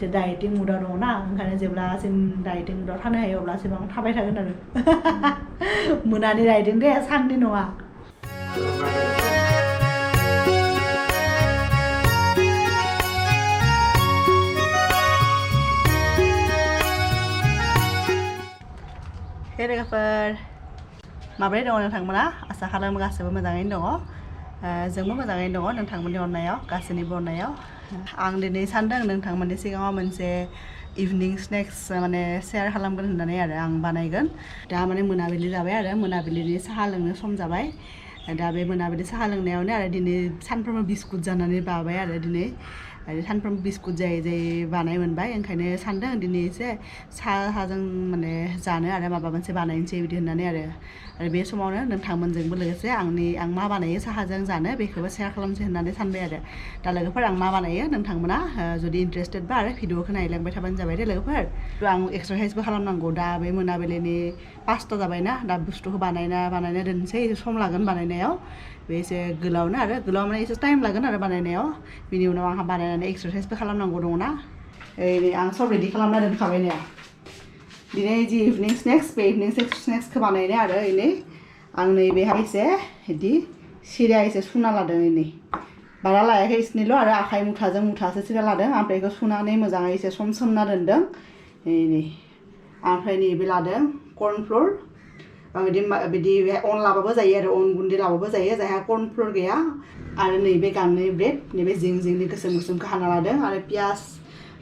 मोनसे डाइटिं मुदाव दङ ना ओंखायनो जेब्लासिम डाइटिं मुदाव थानो हायो अब्लासिम आं थाबाय थागोन आरो मोनानि डाइटिं दे साननि नङा हे लोगोफोर माबोरै दङ नोंथांमोना आसा खालामो गासैबो मोजाङैनो दङ जोंबो मोजाङैनो दङ नोंथांमोननि अननायाव गासैनिबो अननायाव आं दिनै सानदों नोंथांमोननि सिगाङाव मोनसे इभिनिं स्नेक्स माने शेयार खालामगोन होननानै आरो आं बानायगोन दा माने मोनाबिलि जाबाय आरो मोनाबिलिनि साहा लोंनो सम जाबाय दा बे मोनाबिलि साहा लोंनायावनो आरो दिनै सानफ्रोमबो बिस्कुट जानानै बाबाय आरो दिनै सानफ्रोमबो बिस्कुट जायै जायै बानाय मोनबाय ओंखायनो सानदों दिनै एसे साहाजों माने जानो आरो माबा मोनसे बानायनोसै बिदि होननानै आरो बे समावनो नोंथांमोनजोंबो लोगोसे आं मा बानायो साहाजों जानो बेखौबो शेयार खालामसै होननानै सानबाय आरो दा लोगोफोर आं मा बानायो नोंथांमोना जुदि इन्टारेस्टेडबा आरो भिडिअखौ नायलांबाय थाबानो जाबाय दे लोगोफोर आं एक्सारसाइसबो खालामनांगौ दा बे मोनाबिलिनि 5ता जाबायना दा बुस्थुखौ बानायना दोनसै एसे सम लागोन बानायनायाव बे एसे गोलावनो आरो गोलाव माने एसे टाइम लागोन आरो बानायनायाव बिनि उनाव आंहा बानायनानै एक्सारसाइसबो खालामनांगौ दङना आं सब रेडि खालामना दोनखाबाय ने दिनै जि इभिनिं स्नेक्स बे इभिनिं स्नेक्सखौ बानायनाय आरो आं नैबेहाय एसे बिदि सिरा एसे सुना लादों बारा लायाखै इसनिल' आरो आखाइ मुथाजों मुथासो सिरा लादों ओमफ्राय बेखौ सुनानै मोजाङै एसे सम सोमना दोनदों ओमफ्राय नैबे लादों कर्नफ्लोर बिदि अन लाबाबो जायो आरो अन गुन्दै लाबाबो जायो जायहा कर्नफ्लोर गैया आरो नैबे गान्नै ब्रेड नैबे जिं जिंनि गोसोम गोसोमखौ हाना लादों आरो पियास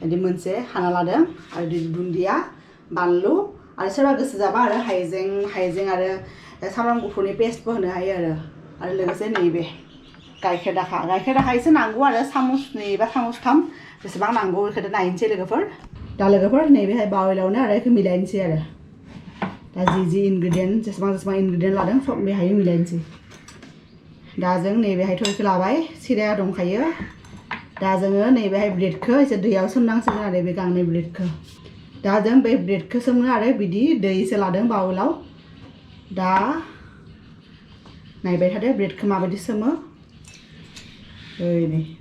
बिदि मोनसे हाना लादों आरो दुन्दिया बानलु आरो सोरबा गोसो जाबा आरो हाइजें आरो सामब्राम गुफुरनि पेस्टबो होनो हायो आरो लोगोसे नैबे गाइखेर दाखा एसे नांगौ आरो सामुसनै बा सामुसथाम बेसेबां नांगौ बेखौ नायनोसै दा लोगोफोर नैबेहाय बावलावनो आरो बेखौ मिलायनोसै आरो दा जि इनग्रेडियेन्ट जेसेबां इनग्रेडियेन्ट लादों सब बेहाय मिलायनोसै दा जों नैबेहायथ' बेखौ लाबाय सिराया दंखायो दा जोङो नैबेहाय ब्रेडखौ एसे दैयाव सोमनांसिगोन आरो बे गांनै ब्रेडखौ दा जों बे ब्रेडखौ सोमनो आरो बिदि दै एसे लादों बाउलाव दा नायबाय थादो ब्रेडखौ माबायदि सोमो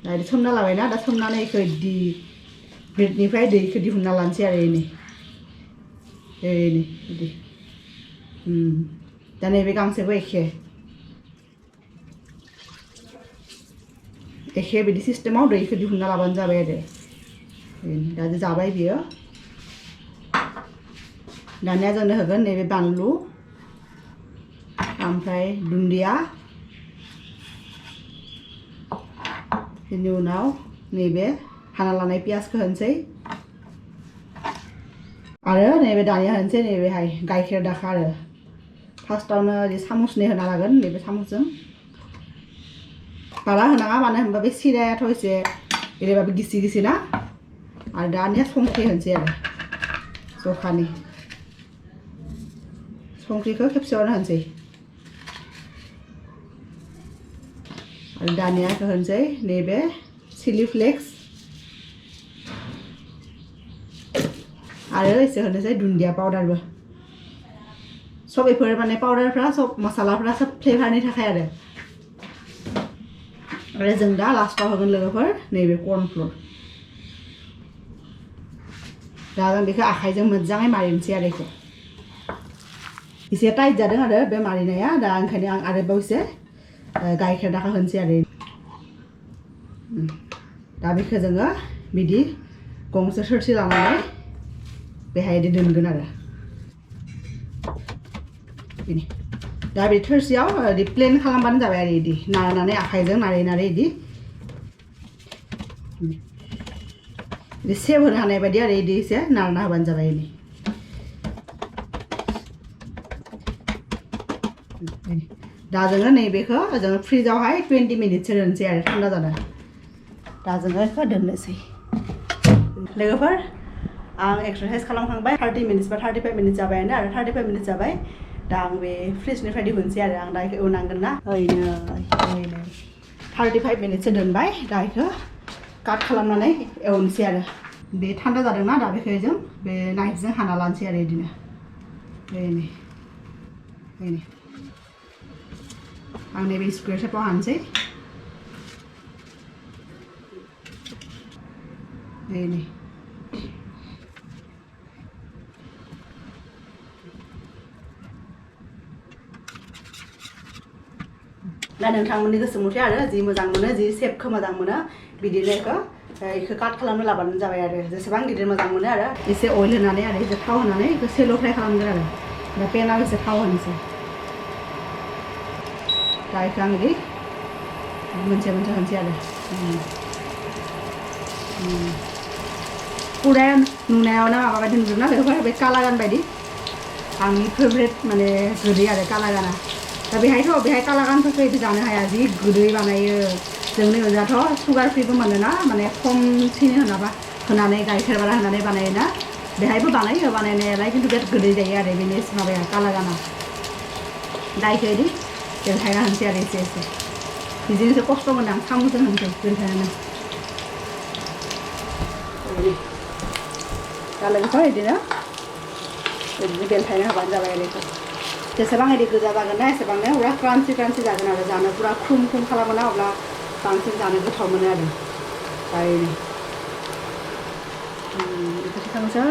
दा बिदि सोमना लाबायना दा सोमनानै बेखौ बिदि ब्रेडनिफ्राय दैखौ दिहुनना लानोसै आरो बिदि दा नैबे गांसेबो एखे बिदि सिस्टेमाव दैखौ दिहुनना लाबानो जाबाय आरो दा जाबाय बियो दानिया जोंनो होगोन नैबे बानलु ओमफ्राय दुन्दिया बेनि उनाव नैबे हाना लानाय पियासखौ होनोसै आरो नैबे दानिया होनोसै नैबेहाय गाइखेर दाखा आरो फार्स्टआवनो ओरै सामुसनै होना लागोन नैबे सामुसजों बारा होनाङा मानो होनबा बे सिरायाथ' एसे ओरैबाबो गिसि ना आरो दानिया संख्रि होनोसै आरो जखानि संख्रिखौ खेबसेयावनो होनोसै आरो दानियाखौ होनोसै नैबे चिलि फ्लेक्स आरो एसे होनोसै दुन्दिया पाउडारबो सब बेफोर माने पाउडारफ्रा सब मसालाफ्रा सब फ्लेभारनि थाखाय आरो जों दा लास्टाव होगोन लोगोफोर नैबे कर्नफ्लोर दा जों बेखौ आखाइजों मोजाङै मारिनोसै आरो बेखौ एसे टाइट जादों आरो बे मारिनाया दा ओंखायनो आं आरोबाव एसे गाइखेर दाखा होनोसै आरो दा बेखौ जोङो बिदि गंसे थोरसि लानानै बेहाय दोनगोन आरो दा बे थोरसियाव ओरै प्लेन खालामबानो जाबाय आरो बिदि नारनानै आखाइजों नारै बिदि सेब होनो हानाय बायदि आरो बिदि एसे नारना होबानो जाबाय दा जोङो नैबेखौ जोङो फ्रिजावहाय 20 मिनिटसो दोनसै आरो थान्दा जानो दा जोङो बेखौ दोननोसै लोगोफोर आं एक्सारसाइज खालामखांबाय 30 मिनिट्स बा 35 मिनिट्स जाबायानो आरो 35 मिनिट्स जाबाय दा आं बे फ्रिजनिफ्राय दिहुनसै आरो आं दा बेखौ एवनांगोन ना 35 मिनिटसो दोनबाय दा बेखौ काट खालामनानै एवनोसै आरो बे थान्दा जादोंना दा बेखौ जों बे नाइफजों हाना लानोसै आरो बिदिनो आं नैबे स्कुवेर शेपाव हानोसै दा नोंथांमोननि गोसो मथे आरो जि मोजां मोनो जि सेपखौ मोजां मोनो बिदिनो इखौ काट खालामनो लाबानो जाबाय आरो जेसेबां गिदिर मोजां मोनो आरो एसे अइल होनानै आरो एसे थाव होनानै इखौ सेल' फ्राय खालामगोन आरो दा पेनाव एसे थाव होनोसै दा इखौ आं इदि मोनसे मोनसे होनसै आरो पुरा नुनायावनो माबा बायदि नुदोंना लोगोफोर बे कालागान बायदि आंनि फेभरेट माने गोदै आरो कालागाना दा बेहाय कालागानफोरखौ इदि जानो हाया जि गोदै बानायो जोंनि ओजाथ' सुगार फ्रिबो मोनोना माने खम सिनि होनानै गाइखेर बारा होनानै बानायोना बेहायबो बानायो बानायनायालाय खिन्थु बिराद गोदै जायो आरो बेनि माबाया कालागाना दा इखौ इदि बेलथायना होनसै आरो एसे एसे बिदिनो एसे खस्थ' मोनो आं साम'जों होनसै बेलथायनानै दा लोगोफोर बिदिनो बेलथायना होबानो जाबाय आरो बेखौ जेसेबां इदि गोजा जागोन ना एसेबांनो पुरा क्रान्सि जागोन आरो जानो पुरा खुम खालामो ना अब्ला बांसिन जानो गोथाव मोनो आरो बेखौ खालामसै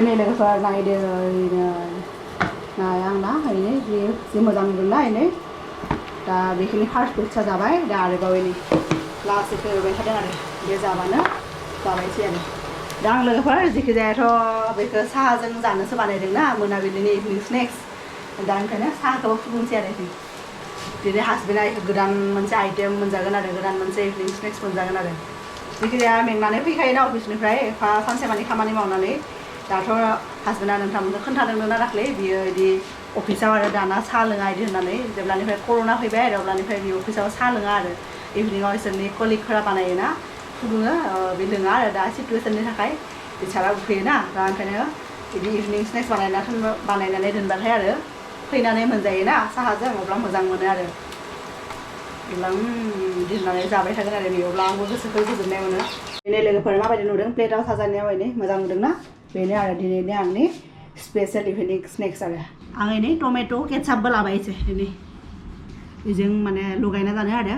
नै लोगोफोर नायदो नाय आंना ओरैनो जि मोजां नुदोंना ओरैनो दा बेखिनि फार्स्ट पिक्सा जाबाय दा आरोबाव ओरैनो लास्टखौ एवबाय थादों आरो बे जाबानो जाबायसै आरो दा आं लोगोफोर जेखि जायाथ' बेखौ साहाजों जानोसो बानायदोंना मोनाबिलिनि इभिनिं स्नेक्स दा ओंखायनो साहाखौबो फुदुंसै आरो दिनै हासबेन्डआ गोदान मोनसे आइटेम मोनजागोन आरो गोदान मोनसे इभिनिं स्नेक्स मोनजागोन आरो जेखि जाया मेंनानै फैखायोना अफिसनिफ्राय एफा सानसेमानि खामानि मावनानै दाथ' हासबेन्डआ नोंथांमोनखौ खोन्थादोंमोन दाख्लै बियो बिदि अफिसाव आरो दाना साहा लोङा इदि होननानै जेब्लानिफ्राय कर'ना फैबाय आरो अब्लानिफ्राय बियो अफिसाव साहा लोङा आरो इभिनिङाव बिसोरनि कलिगफोरा बानायोना फुदुङो बे लोङा आरो दा सिटुवेसननि थाखाय बिसारा उखैयोना दा ओंखायनो बिदि इभिनिं स्नेक्स बानायनानै दोनबाथाय आरो फैनानै मोनजायोना साहाजों अब्ला मोजां मोनो आरो अब्ला दोननानै जाबाय थागोन आरो बेयो अब्ला आंबो गोसोखौ गोजोननाय मोनो बेनो लोगोफोर माबायदि नुदों प्लेटाव साजायनायाव ओरैनो मोजां नुदोंना बेनो आरो दिनैनि आंनि स्पेशल इभिनिं स्नेक्स आरो आं ओरैनो टमेट' केचापबो लाबायसै दिनै बेजों माने लगायना जानो आरो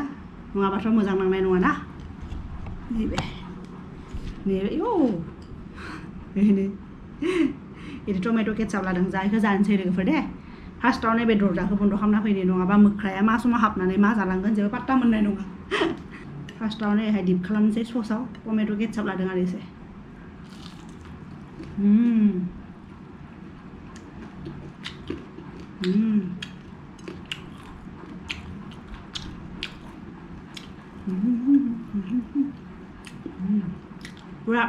नङाबाथ' मोजां नांनाय नङाना नैबे बिदि टमेट' केचाप लादों जायखौ जानोसै लोगोफोर दे फार्स्टआवनो बे दरजाखौ बन्द' खालामना फैदो नङाबा मोख्राया मा समाव हाबनानै मा जालांगोन जेबो पात्ता मोननाय नङा फार्स्टआवनो एहाय डिप खालामनोसै ससाव टमेट' केचाप लादों आरो एसे पुरा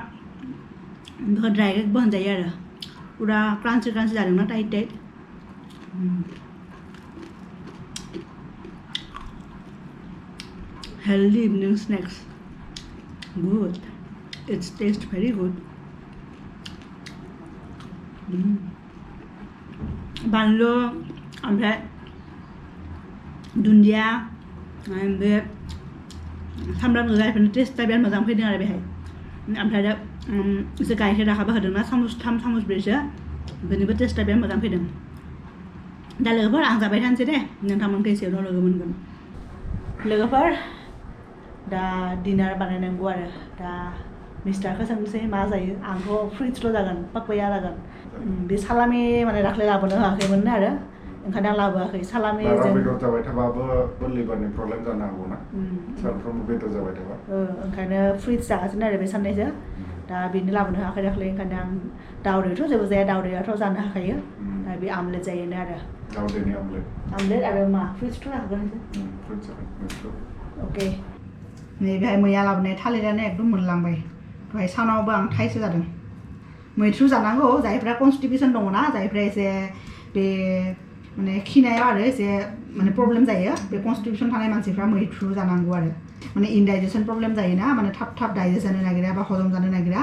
डाइरेक्टबो होनजायो आरो पुरा क्रान्सि जादोंना tight healthy evening snacks good it's taste very good बानलु ओमफ्राय दुन्दिया बे सामब्राम गोजा बेफोरनि टेस्टआ बिराद मोजां फैदों आरो बेहाय ओमफ्राय दा एसे गाइखेर दाखाबो होदोंना सामस ब्रैसो बेनिबो टेस्टआ बिराद मोजां फैदों दा लोगोफोर आं जाबाय थानोसै दे नोंथांमोनखौ एसे उनाव लोगो मोनगोन लोगोफोर दा डिनार बानायनांगौ आरो दा मिस्टारखौ सोंनोसै मा जायो आंथ' फ्रुइट्सल' जागोन पापाया जागोन बे सालामि माने दाख्लै लाबोनो होआखैमोन आरो ओंखायनो आं लाबोआखै सालामिजों बेदर जाबाय थाबाबो लिभारनि प्रब्लेम जानो हागौ ना सानफ्रोमबो बेदर जाबाय थाबा ओंखायनो फ्रुइट्स जागासिनो आरो बे साननैसो दा बेनो लाबोनो होआखै दाख्लै ओंखायनो आं दावदैथ' जेबो जाया दावदैयाथ' जानो हाखायो दा बे आमलेट जायोनो आरो दावदैनि आमलेट आरो मा फ्रुइट्सथ' जाखागोन अके नै बेहाय मैया लाबोनाय थालिरानो एकदम मोनलांबाय दहाय सानावबो आं थाइसे जादों मैथ्रु जानांगौ जायफ्रा कनस्टिपेसन दङ ना जायफ्रा एसे बे माने खिनायाव आरो एसे माने प्रब्लेम जायो बे कनस्टिपेसन थानाय मानसिफ्रा मैथ्रु जानांगौ आरो माने इनडाइजेसन प्रब्लेम जायोना माने थाब डाइजेस्ट जानो नागिरा बा हजम जानो नागिरा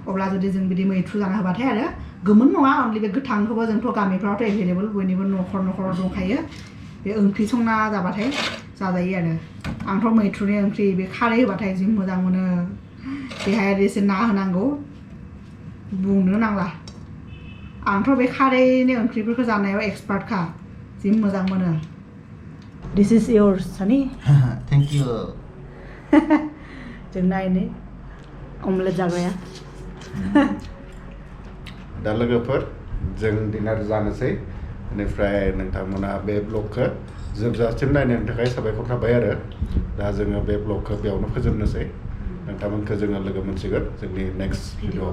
अब्ला जुदि जों बिदि मैथ्रु जाना होबाथाय आरो गोमोन नङा अनलि बे गोथांखौबो जोंथ' गामिफ्रावथ' एभेलेबल बयनिबो न'खराव दंखायो बे ओंख्रि संना जाबाथाय जाजायो आरो आंथ' मैथ्रुनि ओंख्रि बे खारै होबाथाय जि मोजां मोनो बेहाय एसे ना होनांगौ बुंनो नांला आंथ' बे खारैनि ओंख्रिफोरखौ जानायाव एक्सपार्टखा जि मोजां मोनो दिस इज योर्स सानि थेंक इउ जों नायनो अमलेट जाग्राया दा लोगोफोर जों डिनार जानोसै बेनिफ्राय नोंथांमोना बे ब्लगखौ जोबजासिम नायनायनि थाखाय साबायखर थाबाय आरो दा जोङो बे ब्लगखौ बेयावनो फोजोबनोसै नोंथांमोनखौ जोङो लोगो मोनसिगोन जोंनि नेक्स्ट भिडिअ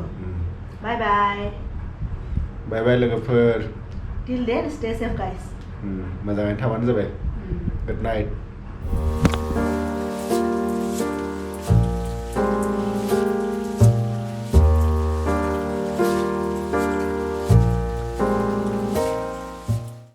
बाय बाय बाय बाय लोगोफोर till then stay safe guys मोजाङै थाबानो जाबाय गुड नाइट